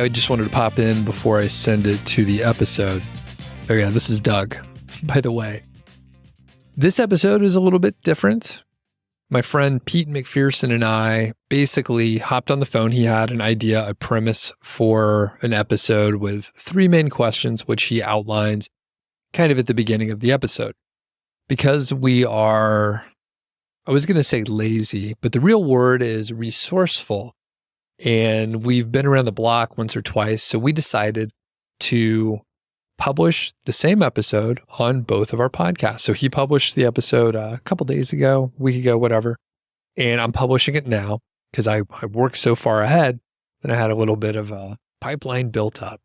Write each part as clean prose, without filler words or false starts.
Hey, I just wanted to pop in before I send it to the episode. Oh yeah, this is Doug, by the way. This episode is a little bit different. My friend Pete McPherson and I basically hopped on the phone. He had an idea, a premise for an episode with 3 main questions, which he outlines kind of at the beginning of the episode. Because we are, I was going to say lazy, but the real word is resourceful. And we've been around the block once or twice. So we decided to publish the same episode on both of our podcasts. So he published the episode a couple days ago, a week ago, whatever. And I'm publishing it now because I worked so far ahead that I had a little bit of a pipeline built up.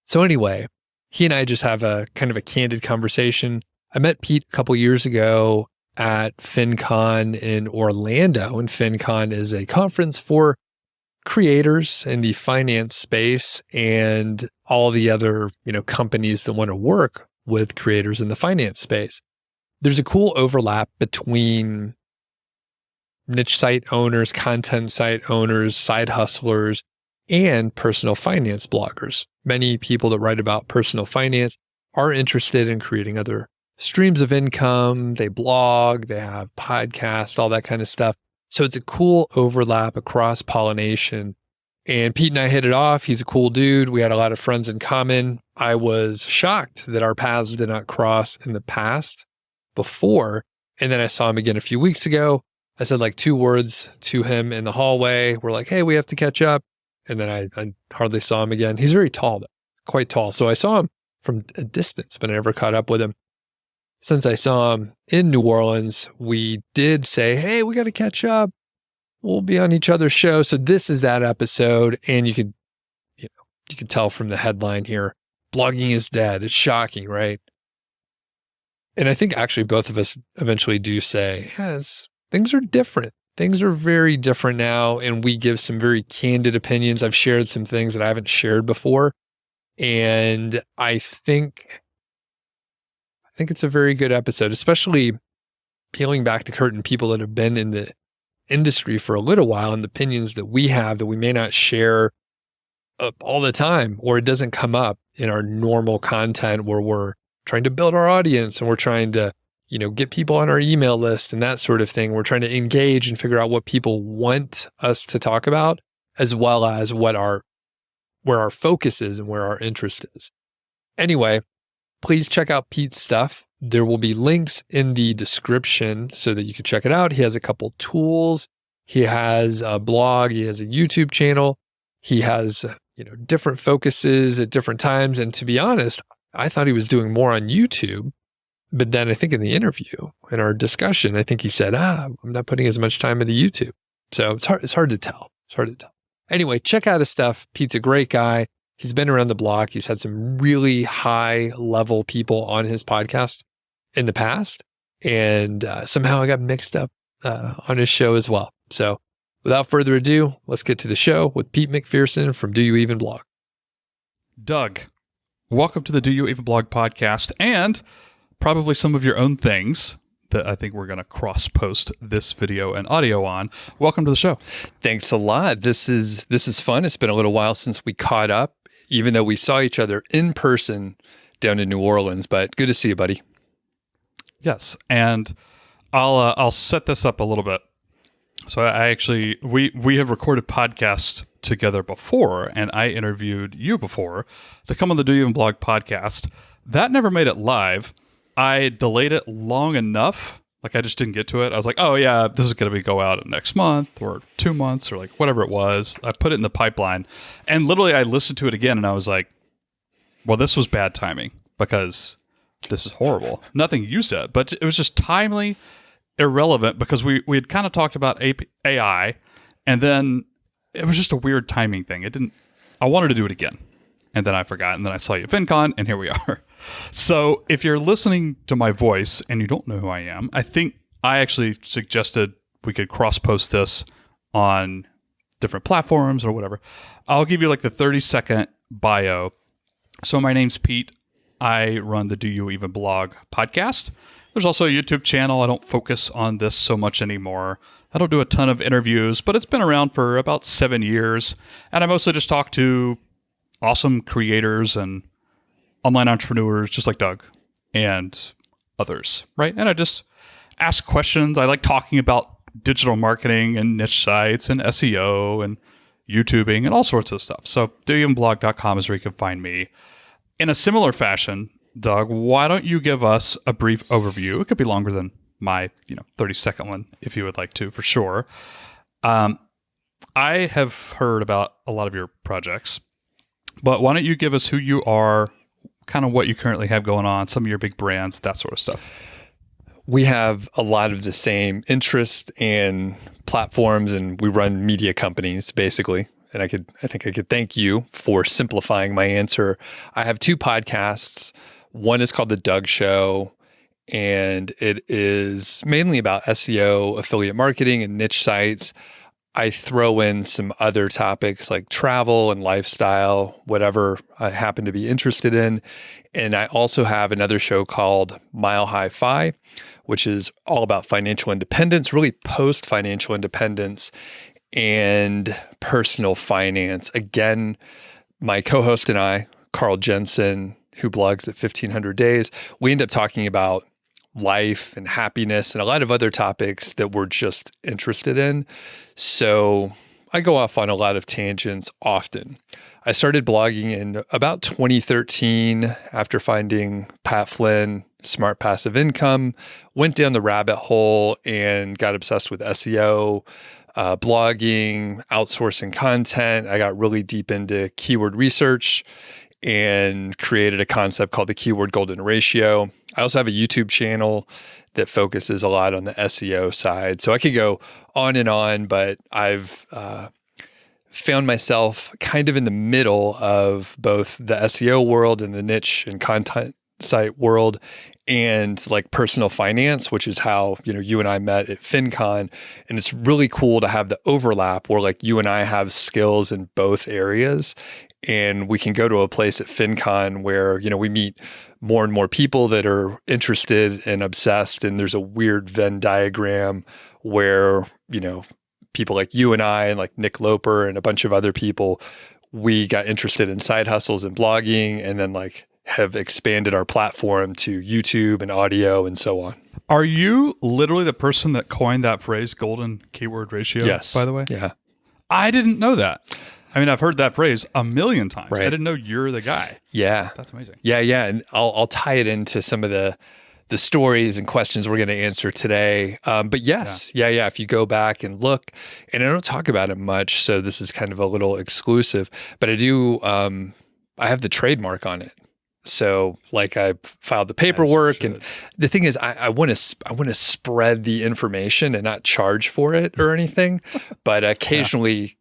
So anyway, he and I just have a kind of a candid conversation. I met Pete a couple years ago at FinCon in Orlando. And FinCon is a conference for creators in the finance space and all the other, companies that want to work with creators in the finance space. There's a cool overlap between niche site owners, content site owners, side hustlers, and personal finance bloggers. Many people that write about personal finance are interested in creating other streams of income. They blog, they have podcasts, all that kind of stuff. So it's a cool overlap, a cross-pollination. And Pete and I hit it off. He's a cool dude. We had a lot of friends in common. I was shocked that our paths did not cross in the past before. And then I saw him again a few weeks ago. I said like 2 words to him in the hallway. We're like, hey, we have to catch up. And then I hardly saw him again. He's very tall, though, quite tall. So I saw him from a distance, but I never caught up with him. Since I saw him in New Orleans, we did say, hey, we got to catch up. We'll be on each other's show. So this is that episode. And you could tell from the headline here, blogging is dead. It's shocking, right? And I think actually both of us eventually do say, yes, things are different. Things are very different now. And we give some very candid opinions. I've shared some things that I haven't shared before. And I think it's a very good episode, especially peeling back the curtain, people that have been in the industry for a little while and the opinions that we have that we may not share all the time, or it doesn't come up in our normal content where we're trying to build our audience and we're trying to, get people on our email list and that sort of thing. We're trying to engage and figure out what people want us to talk about, as well as where our focus is and where our interest is. Anyway, please check out Pete's stuff. There will be links in the description so that you can check it out. He has a couple tools. He has a blog. He has a YouTube channel. He has, different focuses at different times. And to be honest, I thought he was doing more on YouTube. But then I think in the interview, in our discussion, I think he said, I'm not putting as much time into YouTube. So it's hard to tell. Anyway, check out his stuff. Pete's a great guy. He's been around the block. He's had some really high level people on his podcast in the past. And somehow I got mixed up on his show as well. So without further ado, let's get to the show with Pete McPherson from Do You Even Blog? Doug, welcome to the Do You Even Blog podcast and probably some of your own things that I think we're going to cross-post this video and audio on. Welcome to the show. Thanks a lot. This is fun. It's been a little while since we caught up, even though we saw each other in person down in New Orleans, but good to see you, buddy. Yes, and I'll set this up a little bit. So I actually, we have recorded podcasts together before, and I interviewed you before to come on the Do You Even Blog podcast. That never made it live. I delayed it long enough, like I just didn't get to it. I was like, oh yeah, this is going to go out next month or 2 months or like whatever it was. I put it in the pipeline, and literally I listened to it again and I was like, well, this was bad timing because this is horrible. Nothing you said, but it was just timely, irrelevant because we had kind of talked about AI, and then it was just a weird timing thing. I wanted to do it again, and then I forgot, and then I saw you at FinCon, and here we are. So if you're listening to my voice and you don't know who I am, I think I actually suggested we could cross-post this on different platforms or whatever. I'll give you like the 30-second bio. So my name's Pete. I run the Do You Even Blog podcast. There's also a YouTube channel. I don't focus on this so much anymore. I don't do a ton of interviews, but it's been around for about 7 years. And I mostly just talk to awesome creators and online entrepreneurs just like Doug and others, right? And I just ask questions. I like talking about digital marketing and niche sites and SEO and YouTubing and all sorts of stuff. So DYEBblog.com is where you can find me. In a similar fashion, Doug, why don't you give us a brief overview? It could be longer than my 30-second one if you would like to, for sure. I have heard about a lot of your projects, but why don't you give us who you are, kind of what you currently have going on, some of your big brands, that sort of stuff. We have a lot of the same interests and platforms, and we run media companies basically. And I think I could thank you for simplifying my answer. I have 2 podcasts. One is called The Doug.Show, and it is mainly about SEO, affiliate marketing, and niche sites. I throw in some other topics like travel and lifestyle, whatever I happen to be interested in. And I also have another show called Mile High Fi, which is all about financial independence, really post-financial independence and personal finance. Again, my co-host and I, Carl Jensen, who blogs at 1500 Days, we end up talking about life and happiness and a lot of other topics that we're just interested in. So I go off on a lot of tangents often. I started blogging in about 2013 after finding Pat Flynn, Smart Passive Income, went down the rabbit hole and got obsessed with SEO, blogging, outsourcing content. I got really deep into keyword research and created a concept called the keyword golden ratio. I also have a YouTube channel that focuses a lot on the SEO side. So I could go on, but I've found myself kind of in the middle of both the SEO world and the niche and content site world and like personal finance, which is how, you and I met at FinCon. And it's really cool to have the overlap where like you and I have skills in both areas. And we can go to a place at FinCon where, we meet more and more people that are interested and obsessed. And there's a weird Venn diagram where, people like you and I and like Nick Loper and a bunch of other people, we got interested in side hustles and blogging and then like have expanded our platform to YouTube and audio and so on. Are you literally the person that coined that phrase, golden keyword ratio, yes. by the way? Yeah. I didn't know that. I mean, I've heard that phrase a million times. Right. I didn't know you're the guy. Yeah. That's amazing. Yeah. And I'll tie it into some of the stories and questions we're going to answer today. But yes, yeah. If you go back and look, and I don't talk about it much, so this is kind of a little exclusive, but I do, I have the trademark on it. So like I filed the paperwork, and the thing is I want to spread the information and not charge for it or anything. But occasionally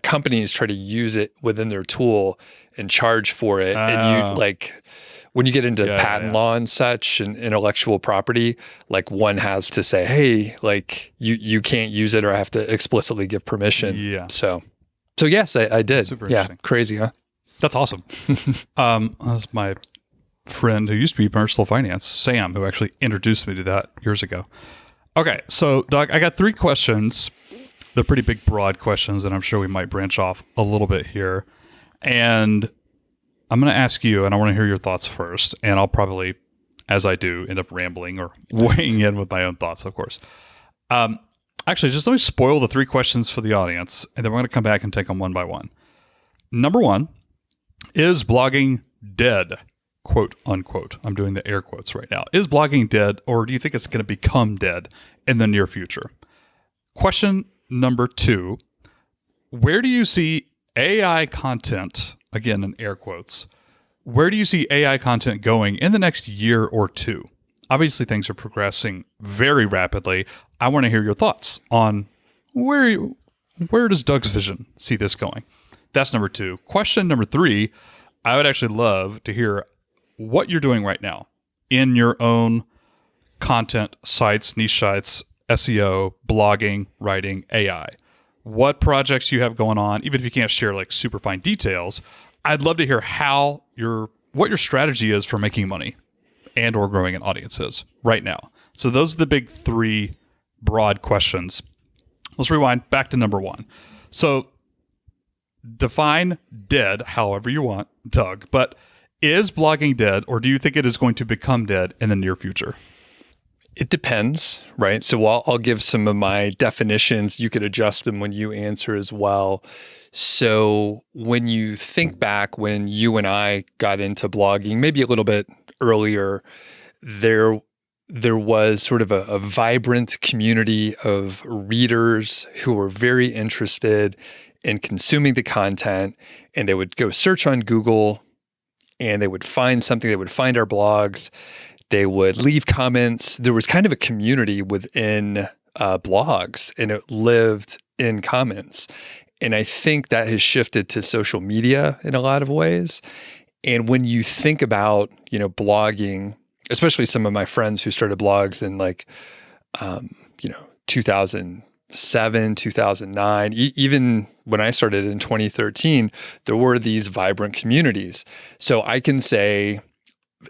companies try to use it within their tool and charge for it. And you like when you get into patent law and such and intellectual property, like one has to say, hey, like you can't use it or I have to explicitly give permission. Yeah. So yes, I did. Super yeah. interesting. Crazy, huh? That's awesome. That's my friend who used to be commercial finance, Sam, who actually introduced me to that years ago. Okay, so Doug, I got 3 questions. They're pretty big, broad questions, and I'm sure we might branch off a little bit here. And I'm going to ask you, and I want to hear your thoughts first, and I'll probably, as I do, end up rambling or weighing in with my own thoughts, of course. Actually, just let me spoil the 3 questions for the audience, and then we're going to come back and take them one by one. Number 1, is blogging dead? Quote, unquote. I'm doing the air quotes right now. Is blogging dead, or do you think it's going to become dead in the near future? Question number 2, where do you see AI content, again in air quotes, where do you see AI content going in the next year or 2? Obviously, things are progressing very rapidly. I want to hear your thoughts on where does Doug's vision see this going? That's number 2. Question number 3, I would actually love to hear what you're doing right now in your own content sites, niche sites, SEO, blogging, writing, AI. What projects you have going on, even if you can't share like super fine details. I'd love to hear what your strategy is for making money and or growing an audiences right now. So those are the big 3 broad questions. Let's rewind back to number 1. So define dead however you want, Doug, but is blogging dead, or do you think it is going to become dead in the near future? It depends, right? So I'll give some of my definitions. You could adjust them when you answer as well. So when you think back when you and I got into blogging, maybe a little bit earlier, there was sort of a vibrant community of readers who were very interested in consuming the content, and they would go search on Google and they would find something, they would find our blogs, they would leave comments. There was kind of a community within blogs, and it lived in comments. And I think that has shifted to social media in a lot of ways. And when you think about, blogging, especially some of my friends who started blogs in 2007, 2009, even when I started in 2013, there were these vibrant communities. So I can say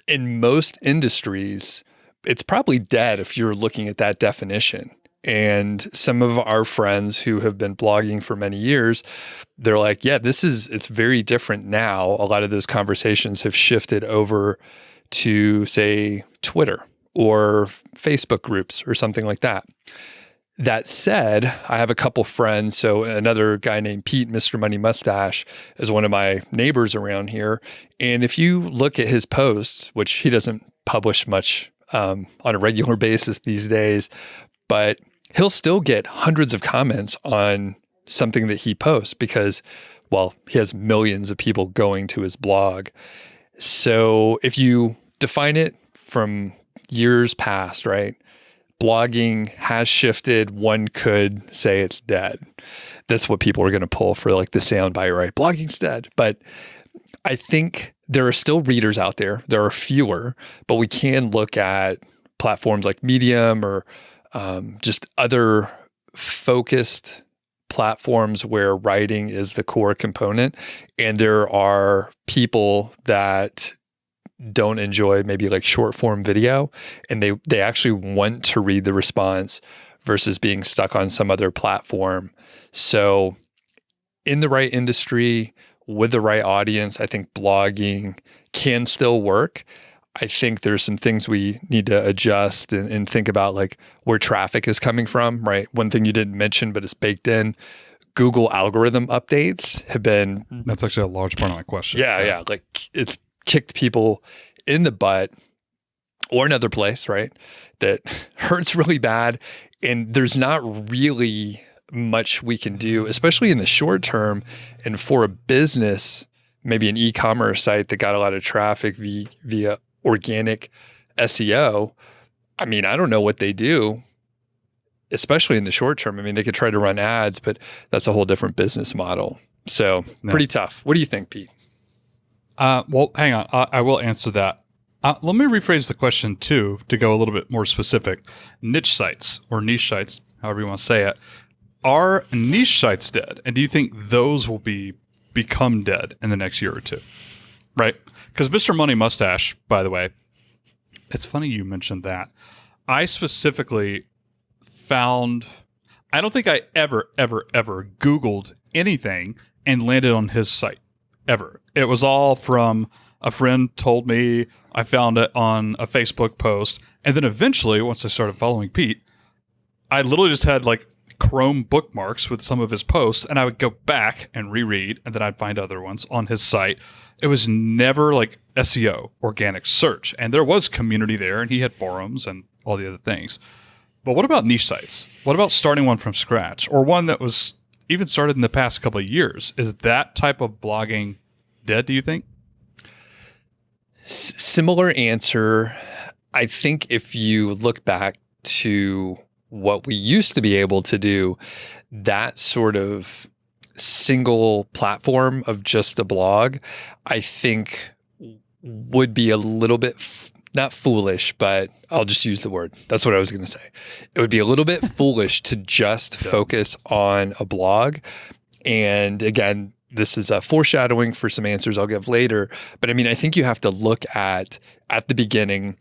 in most industries, it's probably dead if you're looking at that definition. And some of our friends who have been blogging for many years, they're like, yeah, it's very different now. A lot of those conversations have shifted over to, say, Twitter or Facebook groups or something like that. That said, I have a couple friends. So another guy named Pete, Mr. Money Mustache, is one of my neighbors around here. And if you look at his posts, which he doesn't publish much on a regular basis these days, but he'll still get hundreds of comments on something that he posts because, well, he has millions of people going to his blog. So if you define it from years past, right? Blogging has shifted. One could say it's dead. That's what people are going to pull for the soundbite, right? Blogging's dead. But I think there are still readers out there. There are fewer, but we can look at platforms like Medium or just other focused platforms where writing is the core component. And there are people that don't enjoy maybe short form video, and they actually want to read the response versus being stuck on some other platform. So in the right industry with the right audience, I think blogging can still work. I think there's some things we need to adjust and think about, where traffic is coming from, right? One thing you didn't mention, but it's baked in, Google algorithm updates have been... That's actually a large part of my question. Yeah. It's kicked people in the butt or another place, right? That hurts really bad. And there's not really much we can do, especially in the short term. And for a business, maybe an e-commerce site that got a lot of traffic via organic SEO, I don't know what they do, especially in the short term. They could try to run ads, but that's a whole different business model. So pretty tough. What do you think, Pete? Well, hang on. I will answer that. Let me rephrase the question too, to go a little bit more specific. Niche sites or niche sites, however you want to say it, are niche sites dead? And do you think those will become dead in the next year or two? Right? Because Mr. Money Mustache, by the way, it's funny you mentioned that. I specifically found, I don't think I ever Googled anything and landed on his site. Ever. It was all from a friend told me, I found it on a Facebook post. And then eventually, once I started following Pete, I literally just had Chrome bookmarks with some of his posts, and I would go back and reread, and then I'd find other ones on his site. It was never SEO, organic search. And there was community there, and he had forums and all the other things. But what about niche sites? What about starting one from scratch, or one that was even started in the past couple of years? Is that type of blogging dead, do you think? Similar answer. I think if you look back to what we used to be able to do, that sort of single platform of just a blog, I think would be a little bit, not foolish, but I'll just use the word. That's what I was going to say. It would be a little bit foolish to just focus on a blog. And again, this is a foreshadowing for some answers I'll give later. But I think you have to look at the beginning,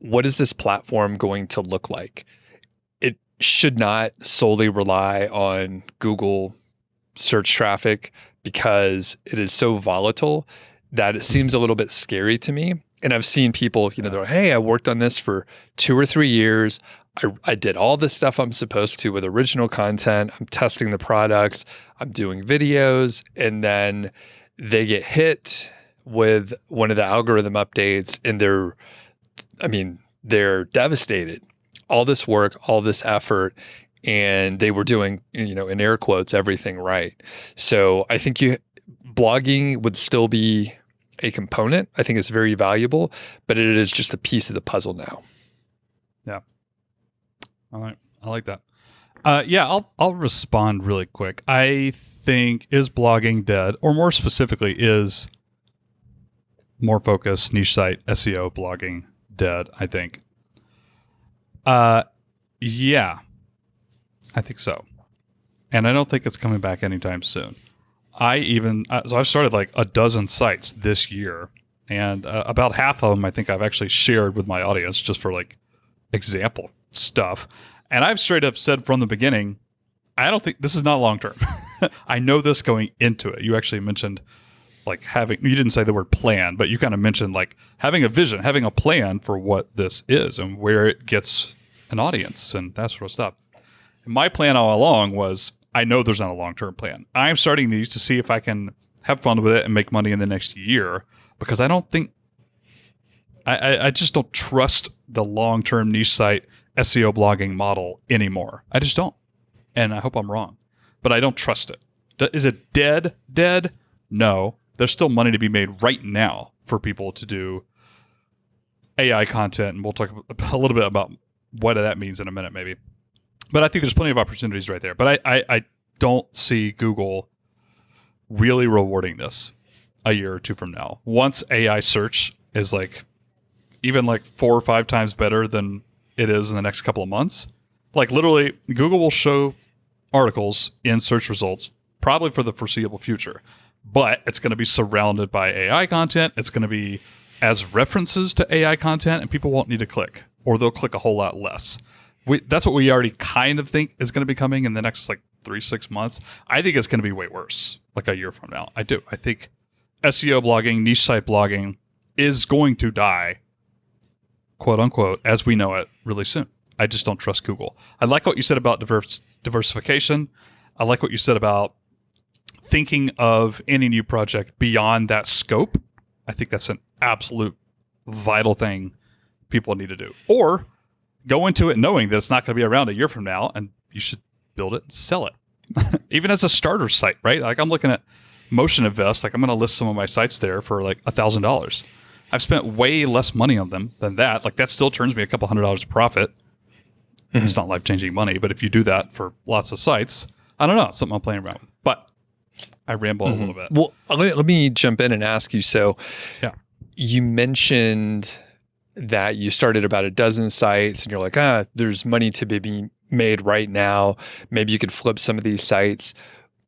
what is this platform going to look like? It should not solely rely on Google search traffic because it is so volatile that it seems a little bit scary to me. And I've seen people, they're like, hey, I worked on this for 2 or 3 years. I did all the stuff I'm supposed to with original content. I'm testing the products. I'm doing videos. And then they get hit with one of the algorithm updates and they're devastated. All this work, all this effort, and they were doing, in air quotes, everything right. So I think blogging would still be a component. I think it's very valuable, but it is just a piece of the puzzle now. Yeah. All right. I like that. I'll respond really quick. I think, is blogging dead? Or more specifically, is more focused niche site SEO blogging dead, I think. Yeah, I think so. And I don't think it's coming back anytime soon. So I've started like a dozen sites this year, and about half of them I think I've actually shared with my audience just for like example stuff. And I've straight up said from the beginning, I don't think this is not long term. I know this going into it. You actually mentioned like you didn't say the word plan, but you kind of mentioned like having a vision, having a plan for what this is and where it gets an audience and that sort of stuff. And my plan all along was, I know there's not a long-term plan. I'm starting these to see if I can have fun with it and make money in the next year, because I don't think, I just don't trust the long-term niche site SEO blogging model anymore. I just don't. And I hope I'm wrong, but I don't trust it. Is it dead? Dead? No. There's still money to be made right now for people to do AI content, and we'll talk a little bit about what that means in a minute, maybe. But I think there's plenty of opportunities right there. But I don't see Google really rewarding this a year or two from now. Once AI search is like even like 4 or 5 times better than it is in the next couple of months, like literally Google will show articles in search results probably for the foreseeable future. But it's going to be surrounded by AI content. It's going to be as references to AI content, and people won't need to click, or they'll click a whole lot less. That's what we already kind of think is going to be coming in the next like 3-6 months. I think it's going to be way worse, like a year from now. I do. I think SEO blogging, niche site blogging is going to die, quote unquote, as we know it really soon. I just don't trust Google. I like what you said about diversification. I like what you said about thinking of any new project beyond that scope. I think that's an absolute vital thing people need to do. Or go into it knowing that it's not going to be around a year from now, and you should build it and sell it. Even as a starter site, right? Like I'm looking at Motion Invest, like I'm going to list some of my sites there for like $1,000. I've spent way less money on them than that. Like that still turns me a couple $100 of profit. Mm-hmm. It's not life-changing money, but if you do that for lots of sites, I don't know, something I'm playing around with. But I ramble a little bit. Well, let me jump in and ask you. So you mentioned that you started about a dozen sites and you're like, there's money to be made right now. Maybe you could flip some of these sites.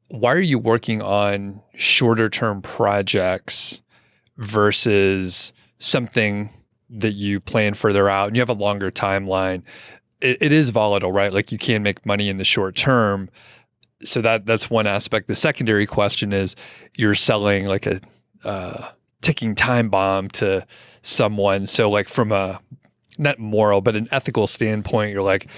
Why are you working on shorter term projects versus something that you plan further out and you have a longer timeline? It is volatile, right? Like you can make money in the short term. So that's one aspect. The secondary question is you're selling like a ticking time bomb to someone. So like from a not moral, but an ethical standpoint, you're like,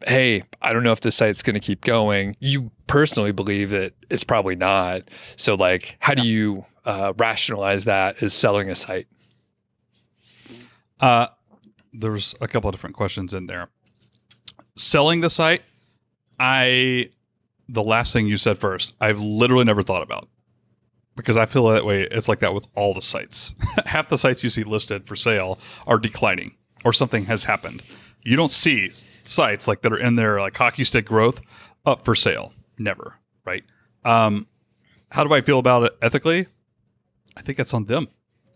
hey, I don't know if this site's going to keep going. You personally believe that it's probably not. So like, how do you rationalize that as selling a site? There's a couple of different questions in there. Selling the site, the last thing you said first, I've literally never thought about, because I feel that way. It's like that with all the sites. Half the sites you see listed for sale are declining or something has happened. You don't see sites like that are in their like hockey stick growth up for sale. Never, right? How do I feel about it ethically? I think it's on them.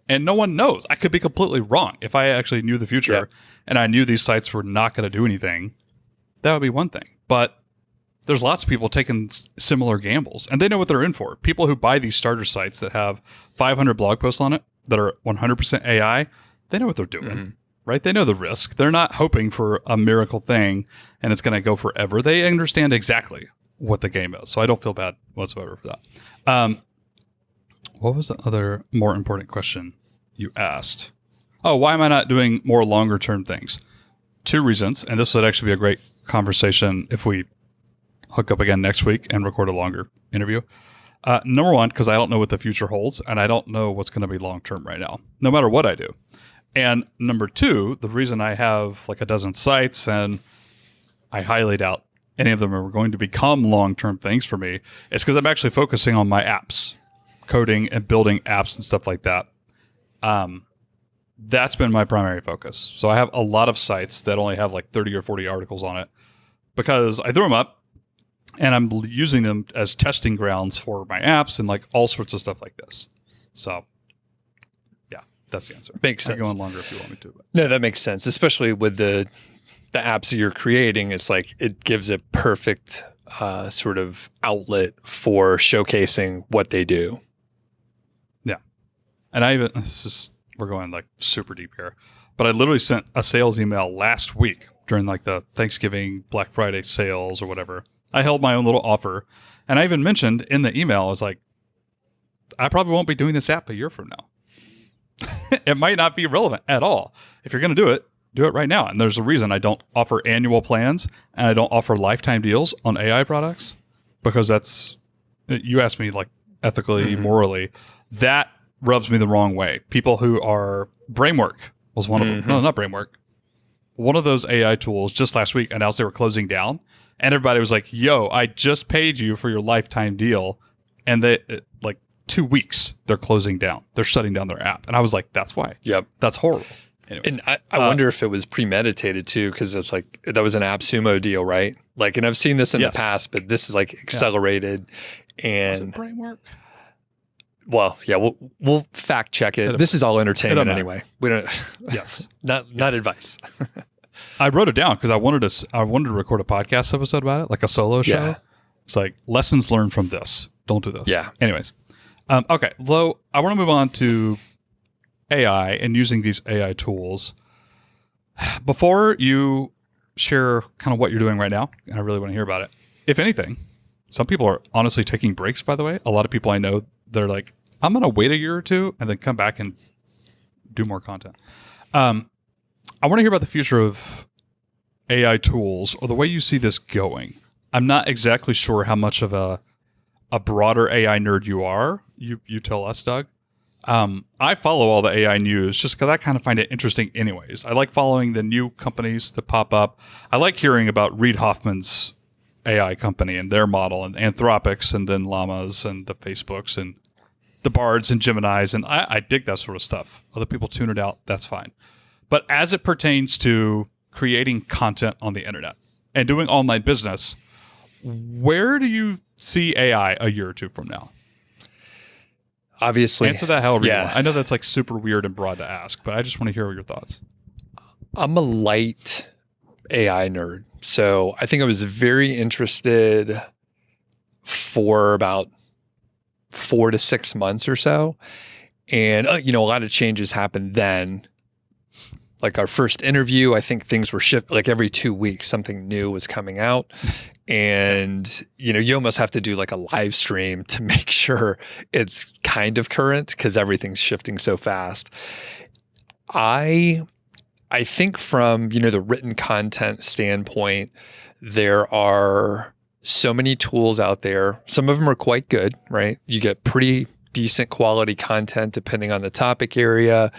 And no one knows. I could be completely wrong. If I actually knew the future and I knew these sites were not going to do anything, that would be one thing. But there's lots of people taking similar gambles, and they know what they're in for. People who buy these starter sites that have 500 blog posts on it that are 100% AI, they know what they're doing, right? They know the risk. They're not hoping for a miracle thing and it's going to go forever. They understand exactly what the game is. So I don't feel bad whatsoever for that. What was the other more important question you asked? Oh, why am I not doing more longer term things? 2 reasons, and this would actually be a great conversation if we hook up again next week and record a longer interview. Number one, because I don't know what the future holds, and I don't know what's going to be long term right now, no matter what I do. And number two, the reason I have like a dozen sites, and I highly doubt any of them are going to become long-term things for me, is because I'm actually focusing on my apps, coding and building apps and stuff like that. That's been my primary focus. So I have a lot of sites that only have like 30 or 40 articles on it because I threw them up and I'm using them as testing grounds for my apps and like all sorts of stuff like this. So yeah, that's the answer. Makes sense. I can go on longer if you want me to. But. No, that makes sense, especially with the apps that you're creating. It's like it gives a perfect sort of outlet for showcasing what they do. Yeah. And we're going like super deep here, but I literally sent a sales email last week during like the Thanksgiving, Black Friday sales or whatever. I held my own little offer. And I even mentioned in the email, I was like, I probably won't be doing this app a year from now. It might not be relevant at all. If you're going to do it right now. And there's a reason I don't offer annual plans and I don't offer lifetime deals on AI products, because that's, you asked me like ethically, morally, that rubs me the wrong way. People who are, Brainwork was one of them. No, not Brainwork. One of those AI tools just last week announced they were closing down, and everybody was like, yo, I just paid you for your lifetime deal. And they, like 2 weeks, they're closing down. They're shutting down their app. And I was like, that's why. Yep. That's horrible. Anyways, and I wonder if it was premeditated too, because it's like that was an AppSumo deal, right? Like, and I've seen this in the past, but this is like accelerated. And was it Brainwork? Well, yeah, we'll fact check it. This is all entertainment anyway. We don't. Yes, not advice. I wrote it down because I wanted to record a podcast episode about it, like a solo show. Yeah. It's like lessons learned from this. Don't do this. Yeah. Anyways, okay. Though I want to move on to AI and using these AI tools. Before you share kind of what you're doing right now, and I really want to hear about it. If anything, some people are honestly taking breaks, by the way. A lot of people I know, they're like, I'm going to wait a year or two and then come back and do more content. I want to hear about the future of AI tools or the way you see this going. I'm not exactly sure how much of a broader AI nerd you are. You tell us, Doug. I follow all the AI news just because I kind of find it interesting anyways. I like following the new companies that pop up. I like hearing about Reid Hoffman's AI company and their model, and Anthropic's, and then Llamas and the Facebooks and the Bards and Geminis. And I dig that sort of stuff. Other people tune it out. That's fine. But as it pertains to creating content on the internet and doing online business, where do you see AI a year or two from now? Obviously. Answer that however you want. I know that's like super weird and broad to ask, but I just want to hear your thoughts. I'm a light AI nerd. So I think I was very interested for about 4 to 6 months or so. And, a lot of changes happened then. Like our first interview, I think things were shifting. Like every 2 weeks, something new was coming out. And, you almost have to do like a live stream to make sure it's kind of current because everything's shifting so fast. I think from, the written content standpoint, there are so many tools out there. Some of them are quite good, right? You get pretty decent quality content depending on the topic area.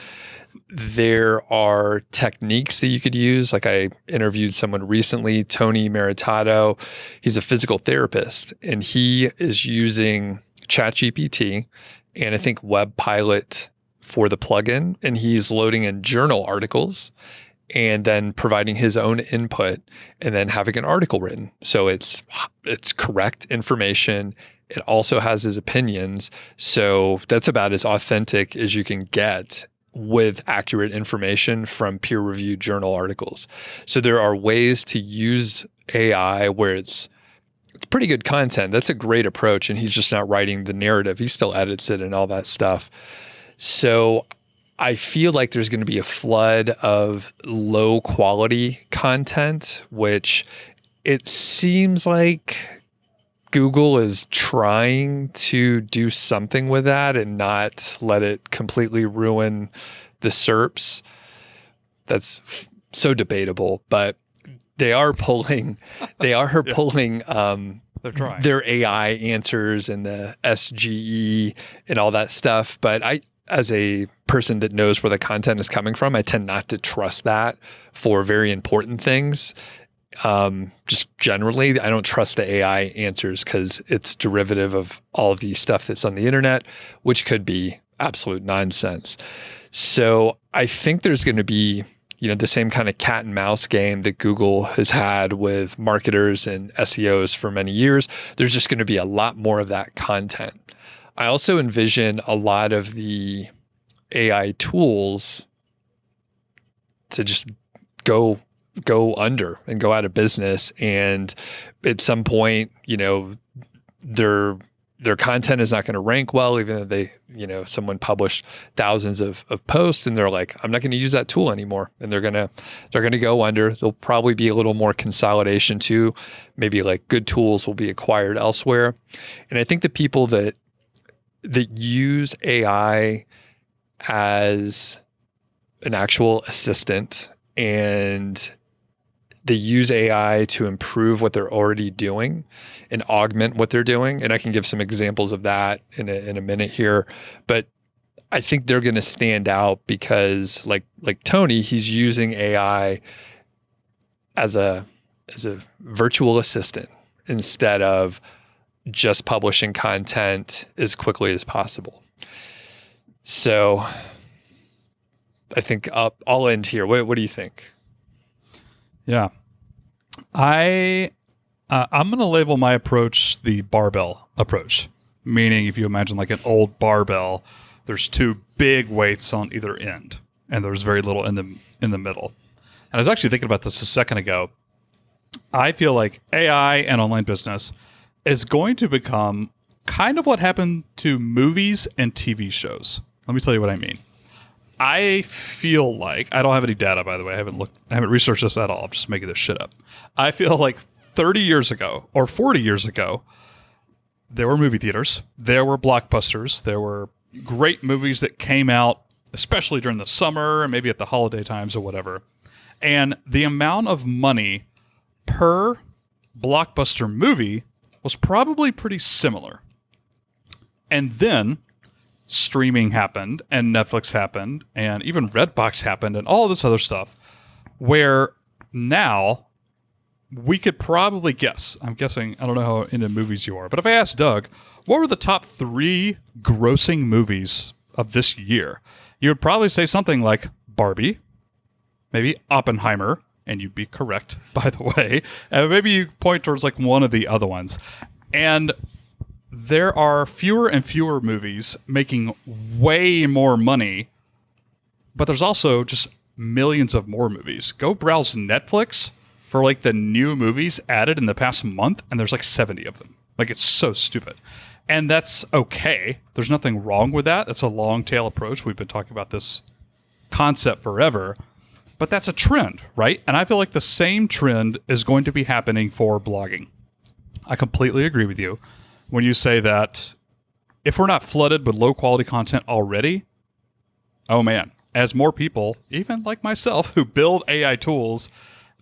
There are techniques that you could use. Like I interviewed someone recently, Tony Maritato. He's a physical therapist, and he is using ChatGPT and I think WebPilot for the plugin, and he's loading in journal articles and then providing his own input and then having an article written. So it's correct information. It also has his opinions. So that's about as authentic as you can get with accurate information from peer-reviewed journal articles. So there are ways to use AI where it's pretty good content. That's a great approach. And he's just not writing the narrative. He still edits it and all that stuff. So I feel like there's going to be a flood of low quality content, which it seems like Google is trying to do something with that and not let it completely ruin the SERPs. That's so debatable, but they are pulling pulling They're trying their AI answers and the SGE and all that stuff. But I, as a person that knows where the content is coming from, I tend not to trust that for very important things. Just generally, I don't trust the AI answers because it's derivative of all of the stuff that's on the internet, which could be absolute nonsense. So I think there's going to be, the same kind of cat and mouse game that Google has had with marketers and SEOs for many years. There's just going to be a lot more of that content. I also envision a lot of the AI tools to just go under and go out of business. And at some point, their content is not going to rank well, even though they, someone published thousands of posts and they're like, I'm not going to use that tool anymore. And they're going to go under. There'll probably be a little more consolidation too. Maybe like good tools will be acquired elsewhere. And I think the people that use AI as an actual assistant and they use AI to improve what they're already doing and augment what they're doing. And I can give some examples of that in a minute here. But I think they're going to stand out because like Tony, he's using AI as a virtual assistant instead of just publishing content as quickly as possible. So I think I'll end here. What do you think? Yeah. I'm going to label my approach the barbell approach, meaning if you imagine like an old barbell, there's two big weights on either end, and there's very little in the middle. And I was actually thinking about this a second ago. I feel like AI and online business is going to become kind of what happened to movies and TV shows. Let me tell you what I mean. I feel like, I don't have any data, by the way. I haven't researched this at all. I'm just making this shit up. I feel like 30 years ago or 40 years ago, there were movie theaters. There were blockbusters. There were great movies that came out, especially during the summer and maybe at the holiday times or whatever. And the amount of money per blockbuster movie was probably pretty similar. And then streaming happened and Netflix happened and even Redbox happened and all this other stuff where now we could probably guess. I'm guessing, I don't know how into movies you are, but if I asked Doug, what were the top 3 grossing movies of this year? You would probably say something like Barbie, maybe Oppenheimer, and you'd be correct, by the way. And maybe you point towards like one of the other ones. And there are fewer and fewer movies making way more money, but there's also just millions of more movies. Go browse Netflix for like the new movies added in the past month, and there's like 70 of them. Like, it's so stupid. And that's okay. There's nothing wrong with that. That's a long tail approach. We've been talking about this concept forever, but that's a trend, right? And I feel like the same trend is going to be happening for blogging. I completely agree with you when you say that if we're not flooded with low quality content already, oh man, as more people, even like myself, who build AI tools,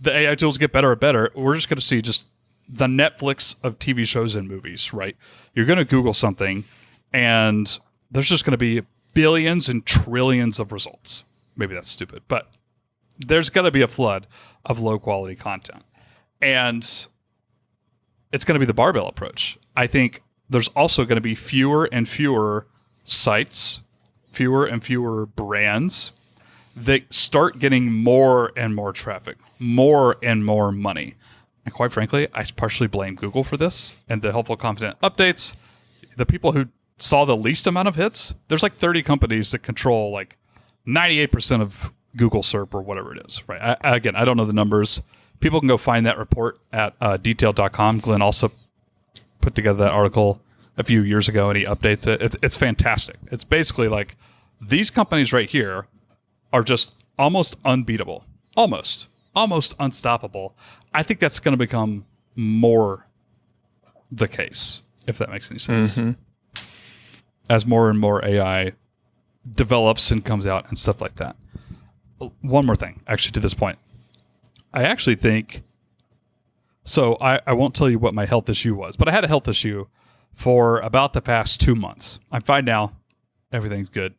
the AI tools get better and better, we're just going to see just the Netflix of TV shows and movies, right? You're going to Google something and there's just going to be billions and trillions of results. Maybe that's stupid, but there's going to be a flood of low quality content. And it's going to be the barbell approach. I think there's also going to be fewer and fewer sites, fewer and fewer brands that start getting more and more traffic, more and more money. And quite frankly, I partially blame Google for this and the helpful content updates. The people who saw the least amount of hits, there's like 30 companies that control like 98% of Google SERP or whatever it is, right? I don't know the numbers. People can go find that report at detailed.com. Glenn also put together that article a few years ago and he updates it. It's fantastic. It's basically like these companies right here are just almost unbeatable, almost unstoppable. I think that's going to become more the case, if that makes any sense. As more and more AI develops and comes out and stuff like that. One more thing, actually, to this point. I actually think, so I won't tell you what my health issue was, but I had a health issue for about the past 2 months. I'm fine now. Everything's good.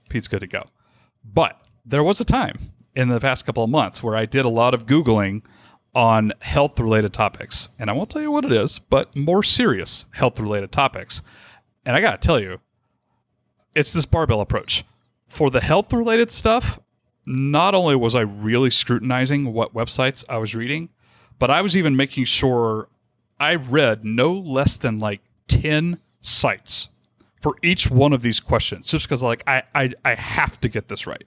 Pete's good to go. But there was a time in the past couple of months where I did a lot of Googling on health-related topics. And I won't tell you what it is, but more serious health-related topics. And I got to tell you, it's this barbell approach. For the health-related stuff, not only was I really scrutinizing what websites I was reading, but I was even making sure I read no less than like 10 sites for each one of these questions, just because I have to get this right.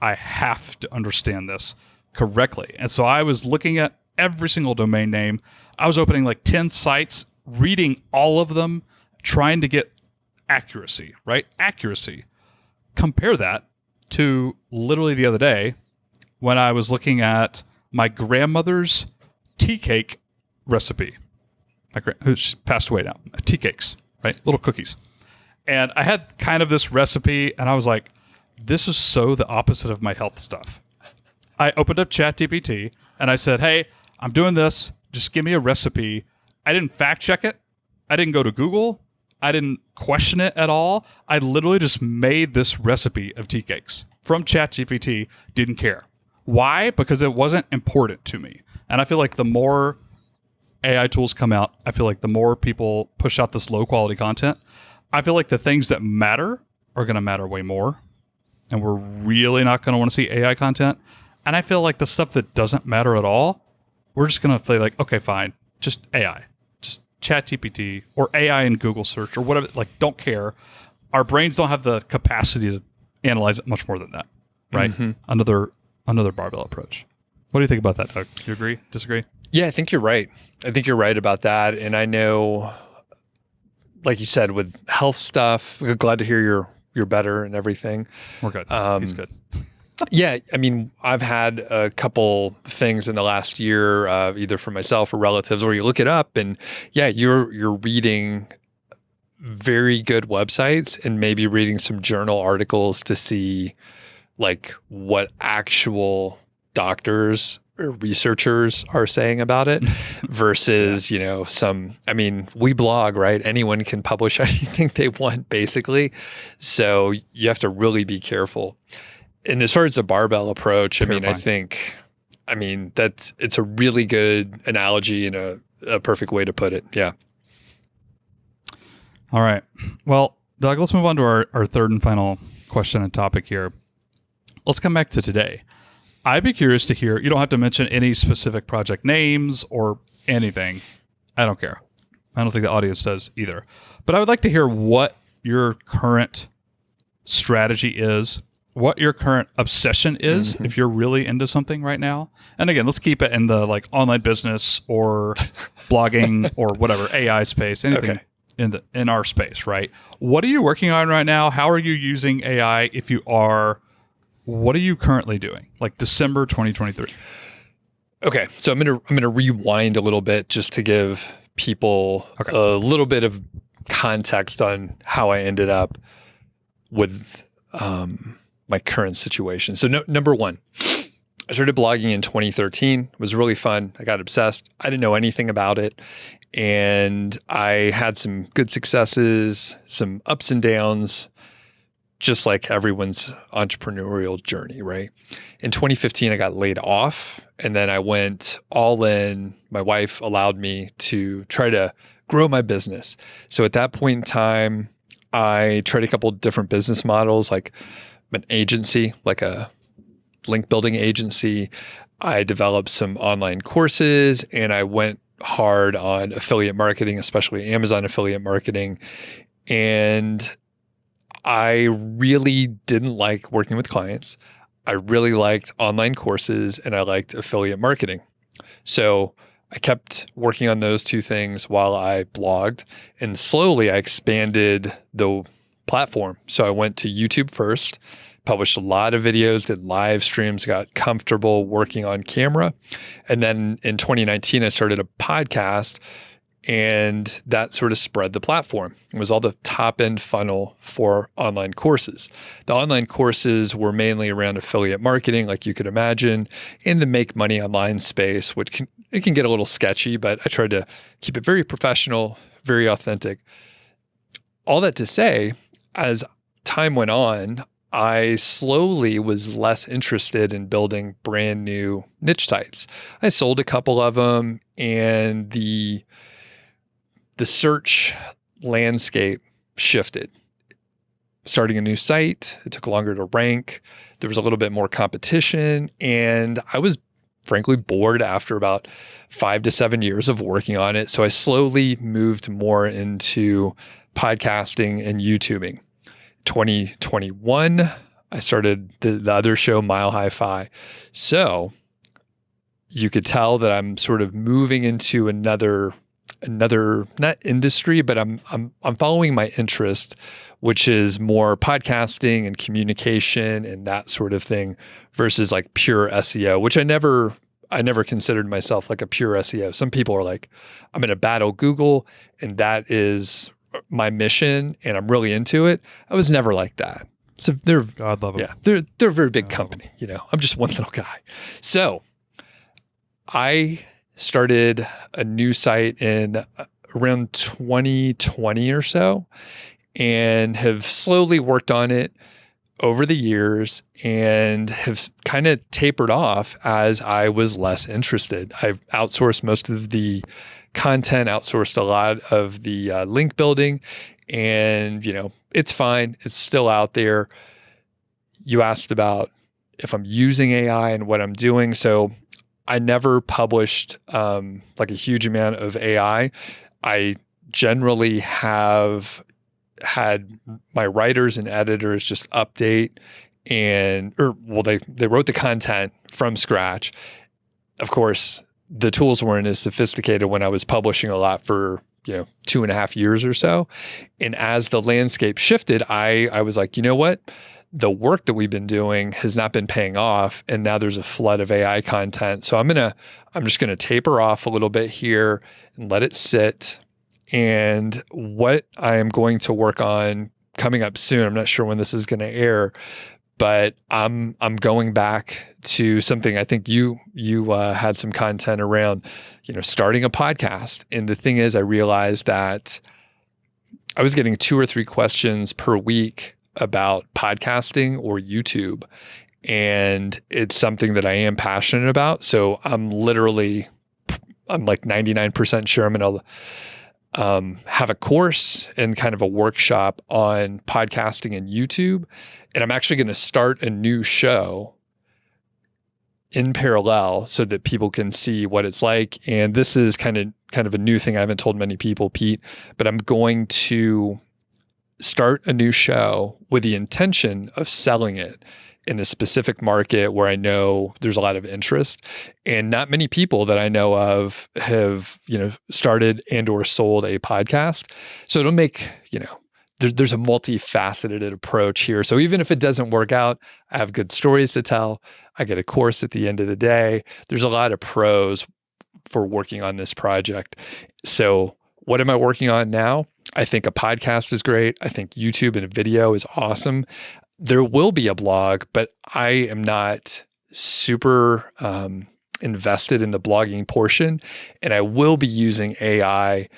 I have to understand this correctly. And so I was looking at every single domain name. I was opening like 10 sites, reading all of them, trying to get accuracy, right? Accuracy. Compare that to literally the other day when I was looking at my grandmother's tea cake recipe. She passed away now. Tea cakes, right? Little cookies. And I had kind of this recipe, and I was like, this is so the opposite of my health stuff. I opened up ChatGPT, and I said, hey, I'm doing this. Just give me a recipe. I didn't fact check it. I didn't go to Google. I didn't question it at all. I literally just made this recipe of tea cakes from ChatGPT. Didn't care. Why? Because it wasn't important to me. And I feel like the more AI tools come out, I feel like the more people push out this low quality content, I feel like the things that matter are going to matter way more. And we're really not going to want to see AI content. And I feel like the stuff that doesn't matter at all, we're just going to say like, okay, fine, just AI, just ChatGPT or AI in Google search or whatever. Like, don't care. Our brains don't have the capacity to analyze it much more than that, right? Another barbell approach. What do you think about that, Doug? Do you agree? Disagree? Yeah, I think you're right. I think you're right about that. And I know, like you said, with health stuff, we're glad to hear you're better and everything. We're good. He's good. Yeah, I mean, I've had a couple things in the last year, either for myself or relatives, where you look it up and yeah, you're reading very good websites and maybe reading some journal articles to see like what actual doctors or researchers are saying about it versus, we blog, right? Anyone can publish anything they want basically. So you have to really be careful. And as far as the barbell approach, it's a really good analogy and a perfect way to put it. Yeah. All right. Well, Doug, let's move on to our third and final question and topic here. Let's come back to today. I'd be curious to hear, you don't have to mention any specific project names or anything. I don't care. I don't think the audience does either. But I would like to hear what your current strategy is, what your current obsession is, if you're really into something right now. And again, let's keep it in the like online business or blogging or whatever, AI space, anything in our space, right? What are you working on right now? How are you using AI? If you are, what are you currently doing? Like December 2023. Okay, so I'm gonna rewind a little bit just to give people a little bit of context on how I ended up with my current situation. So number one, I started blogging in 2013. It was really fun. I got obsessed. I didn't know anything about it. And I had some good successes, some ups and downs, just like everyone's entrepreneurial journey, right? In 2015, I got laid off and then I went all in. My wife allowed me to try to grow my business. So at that point in time, I tried a couple of different business models, like an agency, like a link building agency. I developed some online courses and I went hard on affiliate marketing, especially Amazon affiliate marketing. And I really didn't like working with clients. I really liked online courses and I liked affiliate marketing. So I kept working on those two things while I blogged, and slowly I expanded the platform. So I went to YouTube first, published a lot of videos, did live streams, got comfortable working on camera. And then in 2019, I started a podcast And that sort of spread the platform. It was all the top end funnel for online courses. The online courses were mainly around affiliate marketing, like you could imagine, in the make money online space, it can get a little sketchy, but I tried to keep it very professional, very authentic. All that to say, as time went on, I slowly was less interested in building brand new niche sites. I sold a couple of them, and the search landscape shifted. Starting a new site, it took longer to rank. There was a little bit more competition, and I was frankly bored after about 5 to 7 years of working on it. So I slowly moved more into podcasting and YouTubing. 2021, I started the other show, Mile High Fi. So you could tell that I'm sort of moving into another not industry, but I'm following my interest, which is more podcasting and communication and that sort of thing versus like pure SEO, which I never considered myself like a pure SEO. Some people are like, I'm going to battle Google and that is my mission and I'm really into it. I was never like that. So God love them. Yeah, they're a very big company. You know, I'm just one little guy. So I started a new site in around 2020 or so and have slowly worked on it over the years and have kind of tapered off as I was less interested. I've outsourced most of the content, outsourced a lot of the link building, and it's fine. It's still out there. You asked about if I'm using AI and what I'm doing. So I never published like a huge amount of AI. I generally have had my writers and editors just update they wrote the content from scratch. Of course, the tools weren't as sophisticated when I was publishing a lot for 2.5 years or so. And as the landscape shifted, I was like, you know what? The work that we've been doing has not been paying off, and now there's a flood of AI content. So I'm just gonna taper off a little bit here and let it sit. And what I am going to work on coming up soon, I'm not sure when this is going to air, but I'm going back to something I think you had some content around, starting a podcast. And the thing is, I realized that I was getting 2 or 3 questions per week about podcasting or YouTube. And it's something that I am passionate about. So I'm like 99% sure I'm going to have a course and kind of a workshop on podcasting and YouTube. And I'm actually going to start a new show in parallel so that people can see what it's like. And this is kind of a new thing I haven't told many people, Pete, but I'm going to start a new show with the intention of selling it in a specific market where I know there's a lot of interest, and not many people that I know of have, started and or sold a podcast. So it'll make, there's a multifaceted approach here. So even if it doesn't work out, I have good stories to tell. I get a course at the end of the day. There's a lot of pros for working on this project. So what am I working on now? I think a podcast is great. I think YouTube and a video is awesome. There will be a blog, but I am not super invested in the blogging portion. And I will be using AI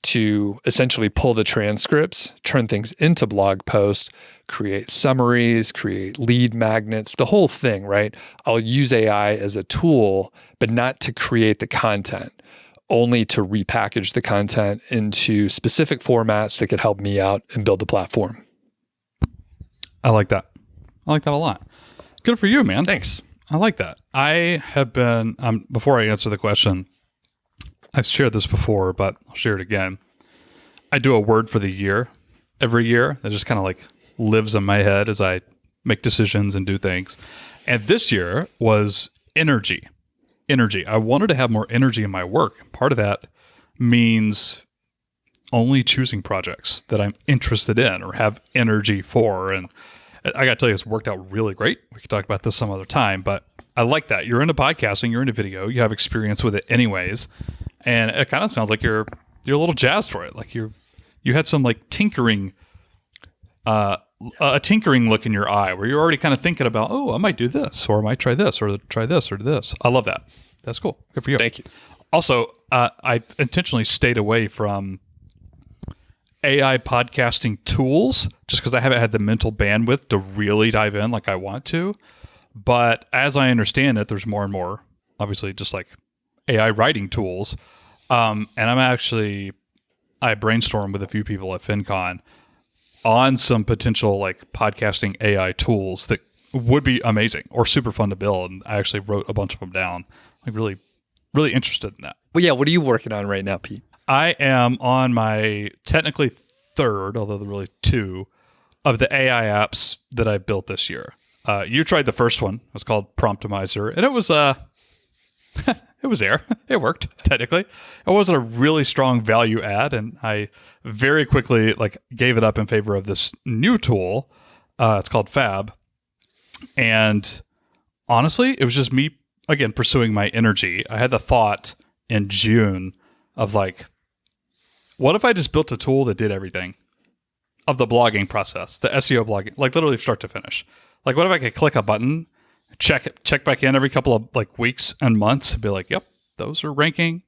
to essentially pull the transcripts, turn things into blog posts, create summaries, create lead magnets, the whole thing, right? I'll use AI as a tool, but not to create the content, only to repackage the content into specific formats that could help me out and build the platform. I like that. I like that a lot. Good for you, man. Thanks. I like that. I have been, before I answer the question, I've shared this before, but I'll share it again. I do a word for the year every year that just kind of like lives in my head as I make decisions and do things. And this year was energy. Energy. I wanted to have more energy in my work. Part of that means only choosing projects that I'm interested in or have energy for. And I got to tell you, it's worked out really great. We could talk about this some other time, but I like that. You're into podcasting, you're into video, you have experience with it anyways. And it kind of sounds like you're you're a little jazzed for it. Like you had some like tinkering, a tinkering look in your eye where you're already kind of thinking about, oh, I might do this, or I might try this, or try this, or this. I love that. That's cool. Good for you. Thank you. Also, I intentionally stayed away from AI podcasting tools just because I haven't had the mental bandwidth to really dive in like I want to. But as I understand it, there's more and more, obviously, just like AI writing tools. And I brainstormed with a few people at FinCon on some potential like podcasting AI tools that would be amazing or super fun to build. And I actually wrote a bunch of them down. Like really, really interested in that. Well, yeah. What are you working on right now, Pete? I am on my technically third, although they're really two, of the AI apps that I built this year. You tried the first one. It was called Promptimizer, and it was it was there. It worked technically. It wasn't a really strong value add, and I very quickly like gave it up in favor of this new tool. It's called Fabb, and honestly, it was just me again pursuing my energy. I had the thought in June of like, what if I just built a tool that did everything of the blogging process, the SEO blogging, like literally start to finish? Like, what if I could click a button, check back in every couple of like weeks and months and be like, yep, those are ranking.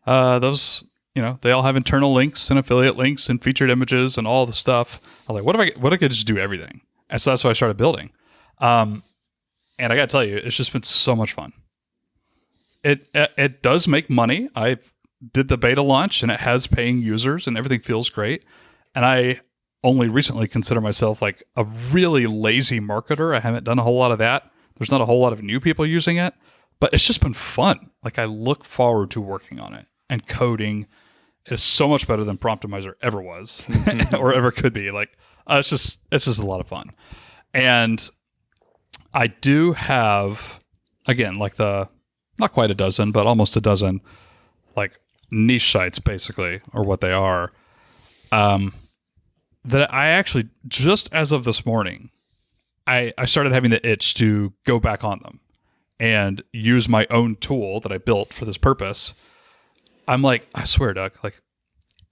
Those, they all have internal links and affiliate links and featured images and all the stuff. I was like, what if I could just do everything? And so that's what I started building. And I got to tell you, it's just been so much fun. It does make money. I did the beta launch and it has paying users and everything feels great. And I only recently consider myself like a really lazy marketer. I haven't done a whole lot of that. There's not a whole lot of new people using it, but it's just been fun. Like I look forward to working on it, and coding is so much better than Promptimizer ever was or ever could be. Like it's just a lot of fun. And I do have, again, like not quite a dozen, but almost a dozen, like niche sites basically, or what they are, that I actually, just as of this morning, I started having the itch to go back on them and use my own tool that I built for this purpose. I'm like, I swear, Doug, like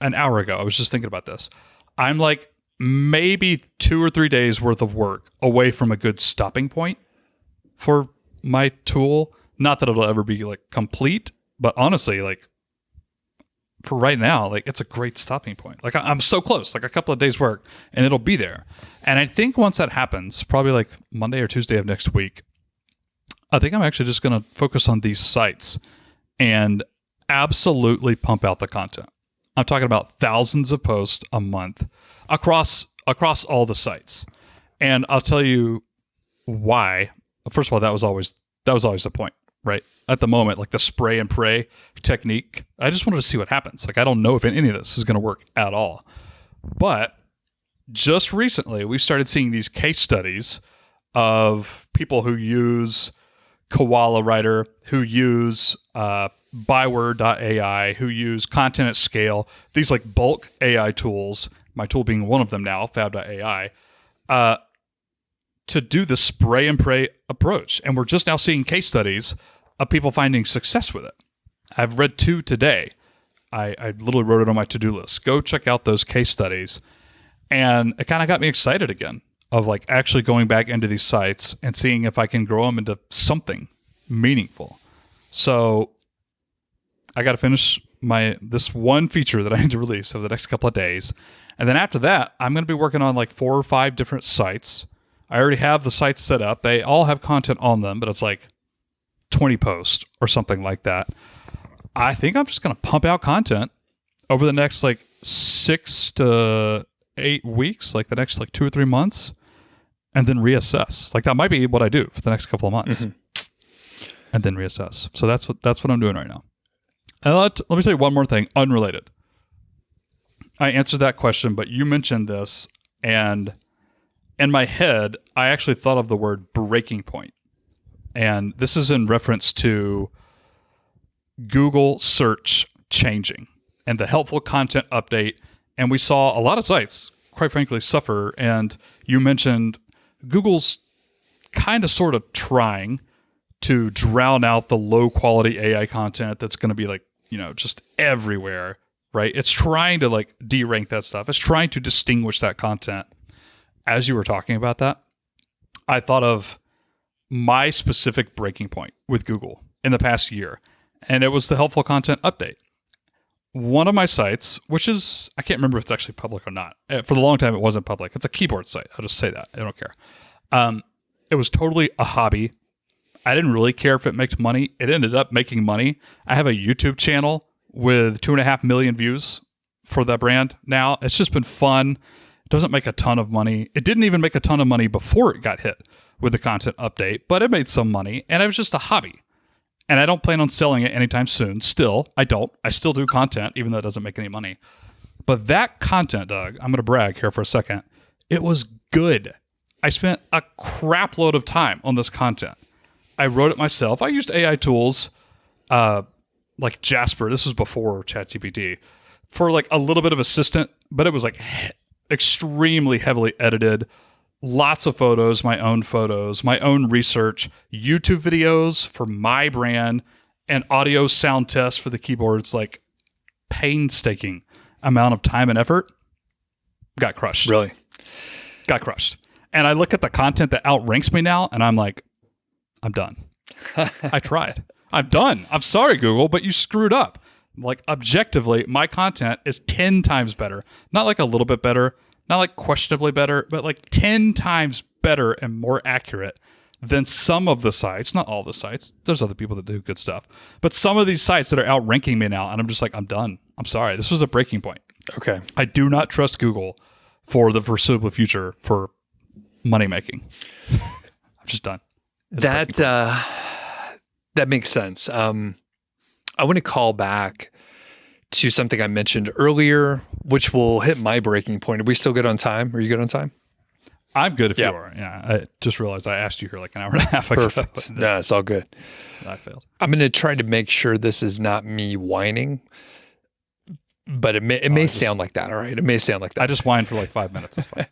an hour ago, I was just thinking about this. I'm like maybe 2 or 3 days worth of work away from a good stopping point for my tool. Not that it'll ever be like complete, but honestly, like for right now, like it's a great stopping point. Like I'm so close, like a couple of days work and it'll be there. And I think once that happens, probably like Monday or Tuesday of next week, I think I'm actually just going to focus on these sites and absolutely pump out the content. I'm talking about thousands of posts a month across all the sites. And I'll tell you why. First of all, that was always the point, right? At the moment, like the spray and pray technique, I just wanted to see what happens. Like, I don't know if any of this is going to work at all. But just recently, we started seeing these case studies of people who use Koala Writer, who use Byword.ai, who use Content at Scale, these like bulk AI tools, my tool being one of them now, Fabb.ai, to do the spray and pray approach. And we're just now seeing case studies of people finding success with it. I've read 2 today. I literally wrote it on my to-do list. Go check out those case studies. And it kind of got me excited again of like actually going back into these sites and seeing if I can grow them into something meaningful. So I got to finish this one feature that I need to release over the next couple of days. And then after that, I'm going to be working on like 4 or 5 different sites. I already have the sites set up. They all have content on them, but it's like 20 posts or something like that. I think I'm just going to pump out content over the next like 6 to 8 weeks, like the next like 2 or 3 months, and then reassess. Like that might be what I do for the next couple of months, and then reassess. So that's what I'm doing right now. And let me tell you one more thing, unrelated. I answered that question, but you mentioned this, and in my head, I actually thought of the word breaking point. And this is in reference to Google search changing and the helpful content update. And we saw a lot of sites, quite frankly, suffer. And you mentioned Google's kind of sort of trying to drown out the low quality AI content that's going to be like, just everywhere right? It's trying to like de-rank that stuff. It's trying to distinguish that content. As you were talking about that, I thought of my specific breaking point with Google in the past year, and it was the helpful content update. One of my sites, which is, I can't remember if it's actually public or not. For the long time, it wasn't public. It's a keyboard site. I'll just say that. I don't care. It was totally a hobby. I didn't really care if it made money. It ended up making money. I have a YouTube channel with 2.5 million views for that brand now. It's just been fun. It doesn't make a ton of money. It didn't even make a ton of money before it got hit with the content update, but it made some money, and it was just a hobby. And I don't plan on selling it anytime soon. Still, I don't. I still do content, even though it doesn't make any money. But that content, Doug, I'm going to brag here for a second. It was good. I spent a crap load of time on this content. I wrote it myself. I used AI tools like Jasper. This was before ChatGPT for like a little bit of assistant, but it was like extremely heavily edited. Lots of photos, my own research, YouTube videos for my brand, and audio sound tests for the keyboards, like painstaking amount of time and effort. Got crushed. Really? Got crushed. And I look at the content that outranks me now, and I'm like, I'm done. I tried. I'm done. I'm sorry, Google, but you screwed up. Like, objectively, my content is 10 times better. Not like a little bit better, not like questionably better, but like 10 times better and more accurate than some of the sites. Not all the sites. There's other people that do good stuff. But some of these sites that are outranking me now, and I'm just like, I'm done. I'm sorry. This was a breaking point. Okay. I do not trust Google for the foreseeable future for money making. I'm just done. That makes sense. I want to call back to something I mentioned earlier, which will hit my breaking point. Are we still good on time? Are you good on time? I'm good if you are. Yeah. I just realized I asked you here like an hour and a half ago. Perfect. No, it's all good. I failed. I'm going to try to make sure this is not me whining, but it may sound like that. All right. It may sound like that. I just whined for like 5 minutes. It's fine.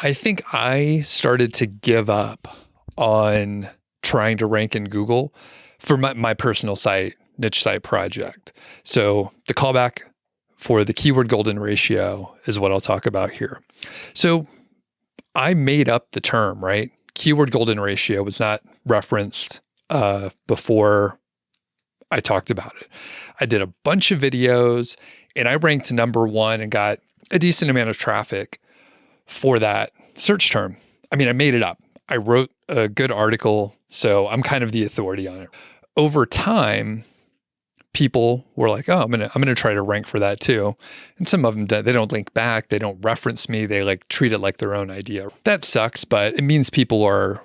I think I started to give up on trying to rank in Google for my personal site, niche site project. So the callback for the keyword golden ratio is what I'll talk about here. So I made up the term, right? Keyword golden ratio was not referenced before I talked about it. I did a bunch of videos and I ranked number 1 and got a decent amount of traffic for that search term. I mean, I made it up. I wrote a good article, so I'm kind of the authority on it. Over time, people were like, "Oh, I'm gonna try to rank for that too." And some of them they don't link back, they don't reference me, they like treat it like their own idea. That sucks, but it means people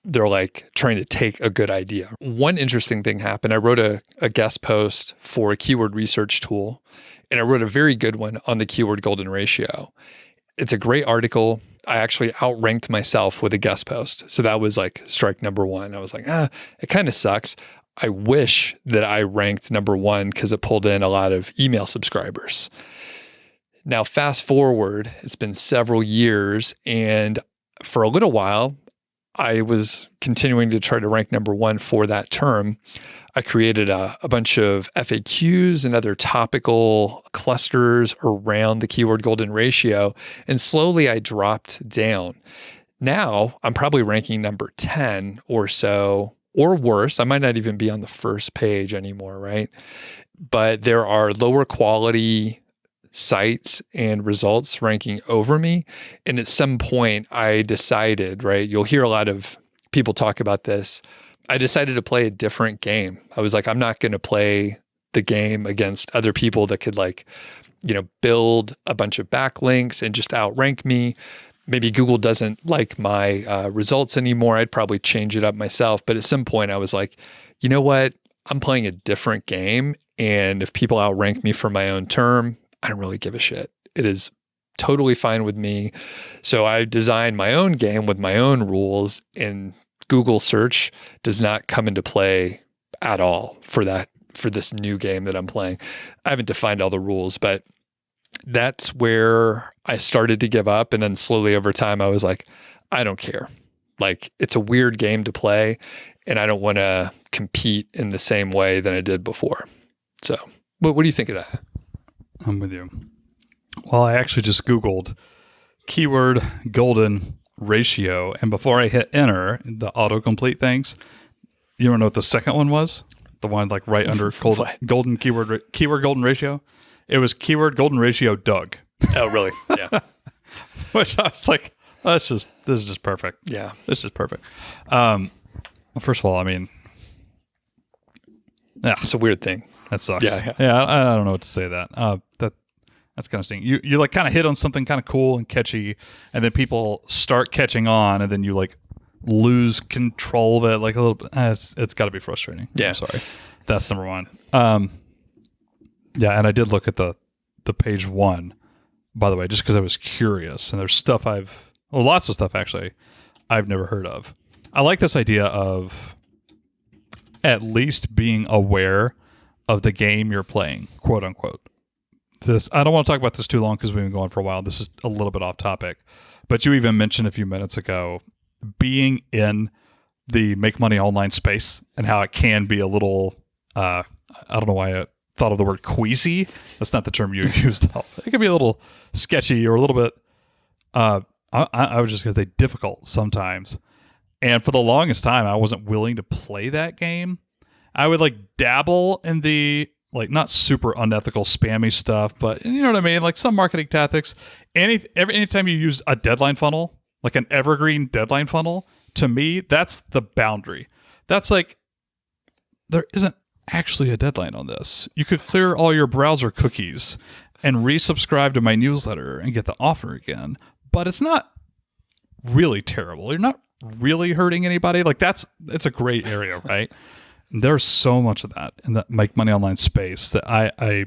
they're like trying to take a good idea. One interesting thing happened. I wrote a guest post for a keyword research tool, and I wrote a very good one on the keyword golden ratio. It's a great article. I actually outranked myself with a guest post. So that was like strike number 1. I was like, it kind of sucks. I wish that I ranked number 1 because it pulled in a lot of email subscribers. Now, fast forward, it's been several years, and for a little while, I was continuing to try to rank number 1 for that term. I created a bunch of FAQs and other topical clusters around the keyword golden ratio, and slowly I dropped down. Now I'm probably ranking number 10 or so, or worse. I might not even be on the first page anymore, right? But there are lower quality sites and results ranking over me. And at some point I decided, right, you'll hear a lot of people talk about this. I decided to play a different game. I was like, I'm not going to play the game against other people that could build a bunch of backlinks and just outrank me. Maybe Google doesn't like my results anymore. I'd probably change it up myself. But at some point I was like, you know what? I'm playing a different game. And if people outrank me for my own term, I don't really give a shit. It is totally fine with me. So I designed my own game with my own rules, and Google search does not come into play at all for this new game that I'm playing. I haven't defined all the rules, but that's where I started to give up. And then slowly over time, I was like, I don't care. Like, it's a weird game to play, and I don't want to compete in the same way that I did before. So what do you think of that? I'm with you. Well, I actually just Googled keyword golden ratio, and before I hit enter, the autocomplete things, you don't know what the second one was? The one like right under golden keyword golden ratio? It was keyword golden ratio Doug. Oh, really? Yeah. Which I was like, this is just perfect. Yeah. This is perfect. Well, first of all, I mean, yeah, It's a weird thing. that sucks. Yeah. I don't know what to say to that. That's kind of sting. You like kind of hit on something kind of cool and catchy, and then people start catching on, and then you like lose control of it like a little bit. It's got to be frustrating. Yeah. I'm sorry. That's number one. Yeah, and I did look at the page one, by the way, just because I was curious, and there's stuff lots of stuff actually I've never heard of. I like this idea of at least being aware of the game you're playing, quote unquote. I don't want to talk about this too long because we've been going for a while. This is a little bit off topic, but you even mentioned a few minutes ago being in the make money online space and how it can be a little, I don't know why I thought of the word queasy. That's not the term you used though. It can be a little sketchy or a little bit, I was just going to say difficult sometimes. And for the longest time, I wasn't willing to play that game. I would like dabble in the like not super unethical spammy stuff, but you know what I mean? Like some marketing tactics. Anytime you use a deadline funnel, like an evergreen deadline funnel, to me, that's the boundary. That's like, there isn't actually a deadline on this. You could clear all your browser cookies and resubscribe to my newsletter and get the offer again, but it's not really terrible. You're not really hurting anybody. Like it's a gray area, right? There's so much of that in the make money online space that I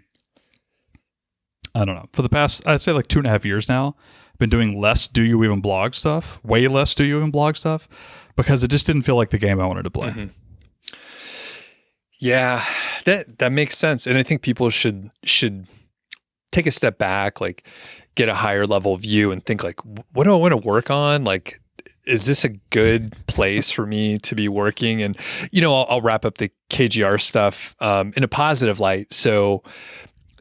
don't know. For the past, I'd say like 2.5 years now, I've been doing less Do You Even Blog stuff, way less Do You Even Blog stuff, because it just didn't feel like the game I wanted to play. Mm-hmm. Yeah, that makes sense. And I think people should take a step back, like get a higher level view and think like, what do I want to work on? Like, is this a good place for me to be working? And, you know, I'll wrap up the KGR stuff in a positive light. So,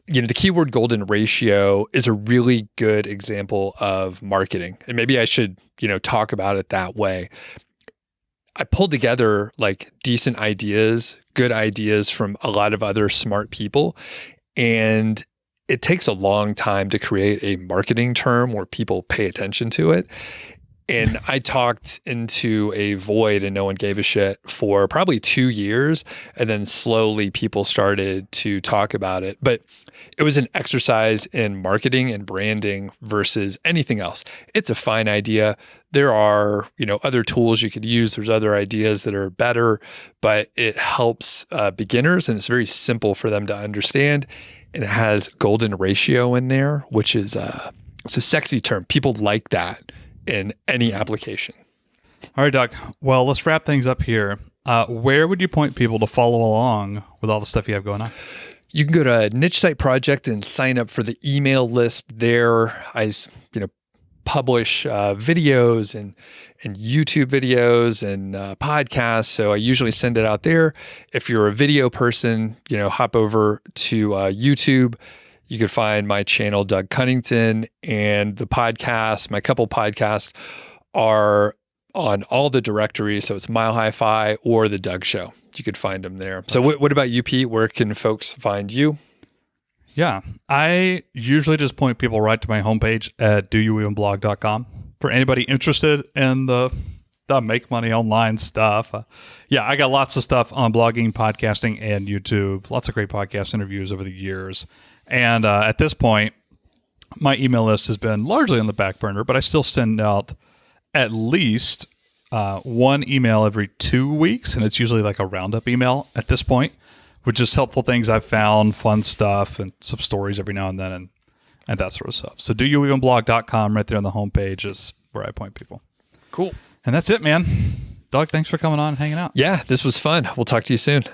you know, the keyword golden ratio is a really good example of marketing. And maybe I should, you know, talk about it that way. I pulled together like decent ideas, good ideas from a lot of other smart people. And it takes a long time to create a marketing term where people pay attention to it. And I talked into a void and no one gave a shit for probably 2 years. And then slowly people started to talk about it. But it was an exercise in marketing and branding versus anything else. It's a fine idea. There are, you know, other tools you could use. There's other ideas that are better, but it helps beginners and it's very simple for them to understand. And it has golden ratio in there, which is it's a sexy term. People like that in any application. All right, Doug. Well, let's wrap things up here. Where would you point people to follow along with all the stuff you have going on? You can go to Niche Site Project and sign up for the email list there. I, publish videos and YouTube videos and podcasts. So I usually send it out there. If you're a video person, hop over to YouTube. You could find my channel, Doug Cunnington, and the podcast. My couple podcasts are on all the directories. So it's Mile High Fi or the Doug.Show. You could find them there. So what about you, Pete? Where can folks find you? Yeah, I usually just point people right to my homepage at doyouevenblog.com. For anybody interested in the make money online stuff. I got lots of stuff on blogging, podcasting, and YouTube. Lots of great podcast interviews over the years. And at this point, my email list has been largely on the back burner, but I still send out at least one email every 2 weeks, and it's usually like a roundup email at this point, with just helpful things I've found, fun stuff, and some stories every now and then, and that sort of stuff. So doyouevenblog.com, right there on the homepage is where I point people. Cool. And that's it, man. Doug, thanks for coming on and hanging out. Yeah, this was fun. We'll talk to you soon.